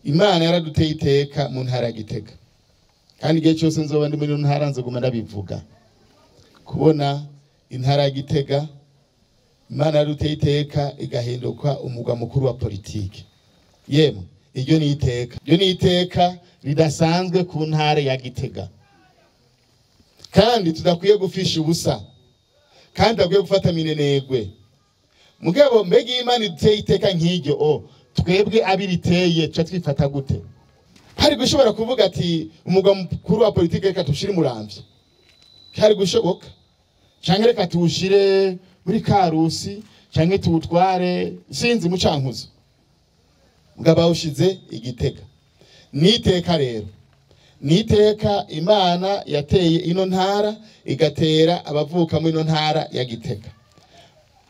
Imana yaraduteye iteka mu ntara ya Gitega, kandi igihe cyose nzoba ndi muri ntara nzoguma ndabivuga. Kubona intara ya Gitega Imana yaraduteye iteka igahinduka umugwa mukuru wa politiki, yemwe iryo ni iteka ridasanzwe ku ntara ya Gitega, kandi tudakwiye gufisha ubusa, kandi tudakwiye gufata minenegwe. Mugabo mbega Imana iduteye iteka nk'iryo, twebwe abiriteye cyo twifata gute? Hari gushobora kuvuga ati umugwa mukuru wa politiki reka tushire Muramvya, hari gushoboka? Canke reka tuwushire muri Karusi, canke tuwutware sinzi mu Cankuzo? Mugabo awushize Igitega. Niteka rero, niteka Imana yateye ino ntara igatera abavuka muri ino ntara ya Gitega.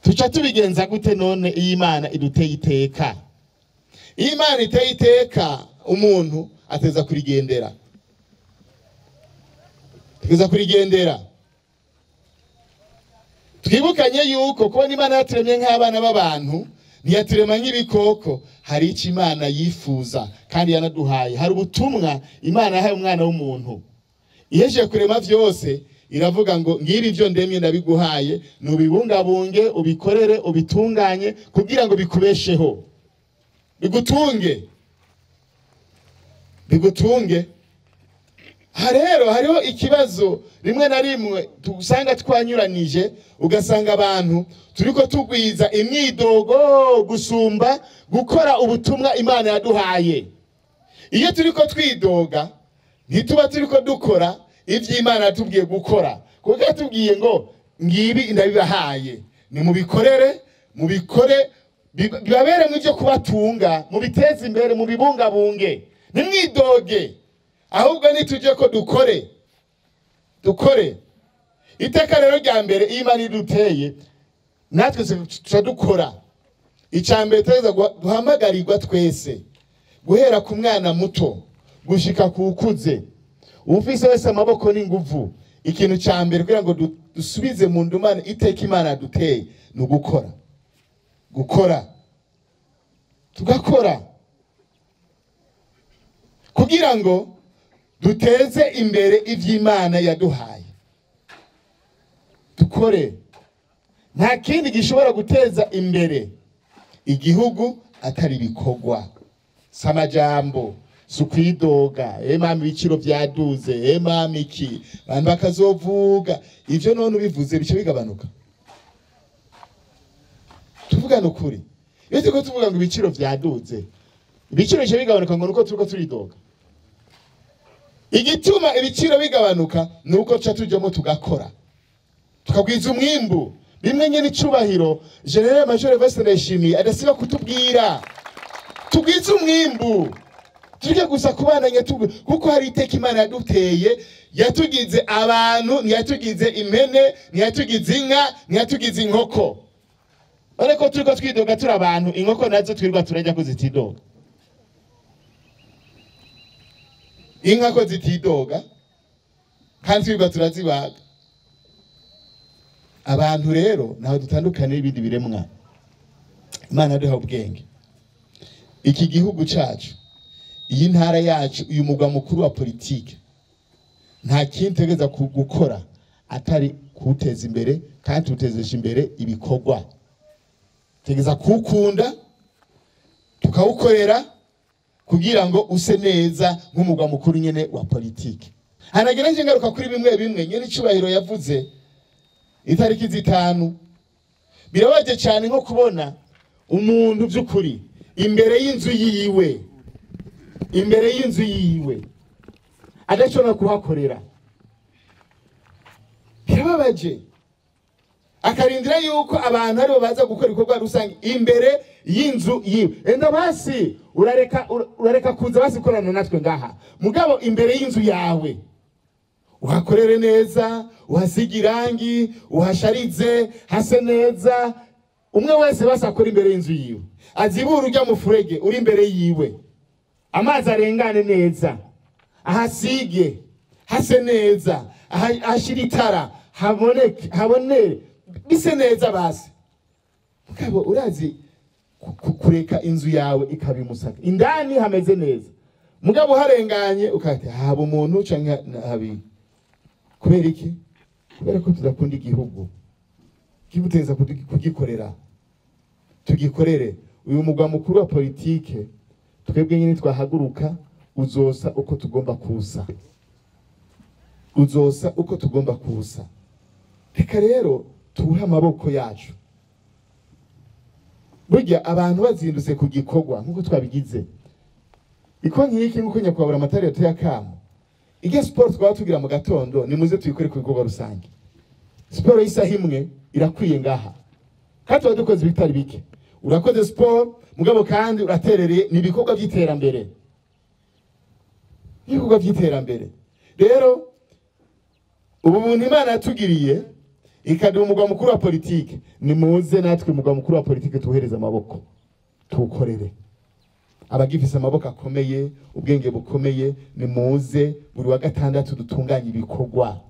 Tuca tubigenza gute none iyi Imana iduteye iteka? Iyi Imana iteye iteka umuntu ateza kurigendera, twibukanye yuko kubona Imana yaturemye nk'abana b'abantu, ntiyaturema nk'ibikoko. Hari icyo Imana yifuza kandi yanaduhaye, hari ubutumwa Imana yahaye umwana w'umuntu. Ihejeje kurema vyose iravuga ngo ngibi ivyo ndemye ndabiguhaye, nubibungabunge, ubikorere, ubitunganye kugira ngo bikubesheho, bigutunge. Rero hariho ikibazo rimwe na rimwe tugusanga twanyuranije, ugasanga abantu turiko tugwiza imyidogo gusumba gukora ubutumwa Imana yaduhaye. Iyo turiko twidoga ntituba turiko dukora ivyo Imana yatubwiye gukora, kuko yatubwiye ngo ngibi ndabibahaye, ni mubikore bibabere mu byo kubatunga, mubiteze imbere, mubibungabunge, nimwidoge. Ahubwo nituje ko dukore. Iteka rero rya mbere Imana iduteye, natwe turadukora. Icambere teza guhamagarirwa twese, guhera ku mwana muto gushika kukuze, ufise wese amaboko n'inguvu. Ikintu cyambere kugira ngo dusubize mu ndumane iteka Imana duteye no gukora, tugakora kugira ngo duteze imbere ivy'Imana yaduhaye. Dukore, nta kindi gishobora guteza imbere igihugu atari bikorwa, samajambo, sukwidoga, mama ibiciro vyaduze, mama iki, bantu bakazovuga ivyo none ubivuze bice bigabanuka. Tuvugana ukuri, iyo turiko tuvuga ngo ibiciro vyaduze, ibiciro bice bigabanuka ngo nuko turiko turidoga. Igituma ibiciro bigabanuka nuko tuca tujyamo tugakora, tukagwiza umwimbu. Bimwe nyene icubahiro General Major Ndayishimiye adasiba kutubwira, tugwiza umwimbu, tureke gusa kubananye kuko hari iteka Imana yaduteye, yatugize abantu, ntiyatugize impene, ntiyatugize inka, ntiyatugize inkoko. Ariko turiko twidoga turi abantu, inkoko nazo twirwa turajya kuzitidoga. Inka ko zitidoga kandi twirwa turazibaga. Abantu rero naho dutandukanye n'ibindi biremwa. Imana yaduha ubwenge. Iki gihugu cacu, iyi ntara yacu, uyu mugwa mukuru wa politike, nta kintu tegeza gukora atari kuteza imbere, kandi tutezesha imbere ibikorwa. Tegeza kukunda, tukawukorera kugira ngo use neza nk'umugwa mukuru nyene wa politike. Hanagira nje ngaruka kuri bimwe nyene icubahiro yavuze itariki 5. Birabaje cyane nko kubona umuntu by'ukuri imbere y'inzu yiwe adashobora kuhakorera. Birababaje, akarindira yuko abantu aribo baza gukora ibikorwa rusange imbere y'inzu yiwe. Enda basi urareka kuza basikorana natwe ngaha, mugabo imbere y'inzu yawe uhakorere neza, uhasigirangi, uhasharize hase neza. Umwe wese basakora imbere y'inzu yiwe, azibura ujya mu furege uri imbere yiwe, amazi arengane neza, ahasige hase neza, ahashira itara habone bise neza basi. Mugabo urazi kureka inzu yawe ikabimusaka indani hameze neza mugabo harenganye ukati haba umuntu canke habi kubera iki kubera ko tudakunda igihugu kibuteza kugikorera tugikorere uyu mugwa mukuru wa politike twebwe nyine twahaguruka uzosa uko tugomba kusa uzosa uko tugomba kusa reka rero tuhe amaboko yacu burya abantu bazindutse ku gikorwa nkuko twabigize iko nk'iki nkuko nyakwabura amatari yatoye akamo ige sport twaba tugira mu gatondo ni muze tuyikore ku bikorwa rusange sport y'isaha imwe irakwiye ngaha kandi tuba dukoze ibitari bike urakoze sport mugabo kandi uraterereye nibikorwa by'iterambere ibikorwa by'iterambere rero ubu buntu Imana yatugiriye ikaduha umugwa mukuru wa politike ni muze natwe umugwa mukuru wa politike tuhereza amaboko tukorere abagifise amaboko akomeye ubwenge bukomeye ni muze buri wa gatandatu dutunganya ibikorwa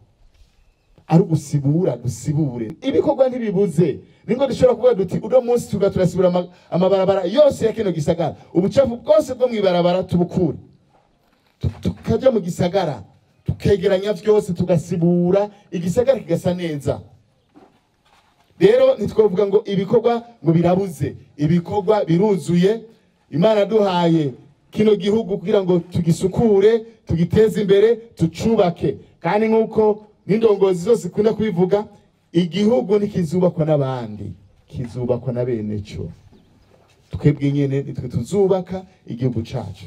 ari gusibure ibikorwa ntibibuze ningo dushobora kuvuga duti uno munsi turasibura amabarabara yose ya kino gisagara ubucafu bwose bwo mwibarabara tubukure tukaja mu gisagara tukegeranya byose tugasibura igisagara kigasa neza rero nitwovuga ngo ibikorwa ngo birabuze ibikorwa biruzuye Imana duhaye kino gihugu kugira ngo tugisukure tugiteze imbere tucubake kandi nkuko n'indongozi zose kunda kubivuga igihugu nikizubakwa n'abandi kizubakwa na bene cyo twebwe nyene nitwe tuzubaka igihugu cacu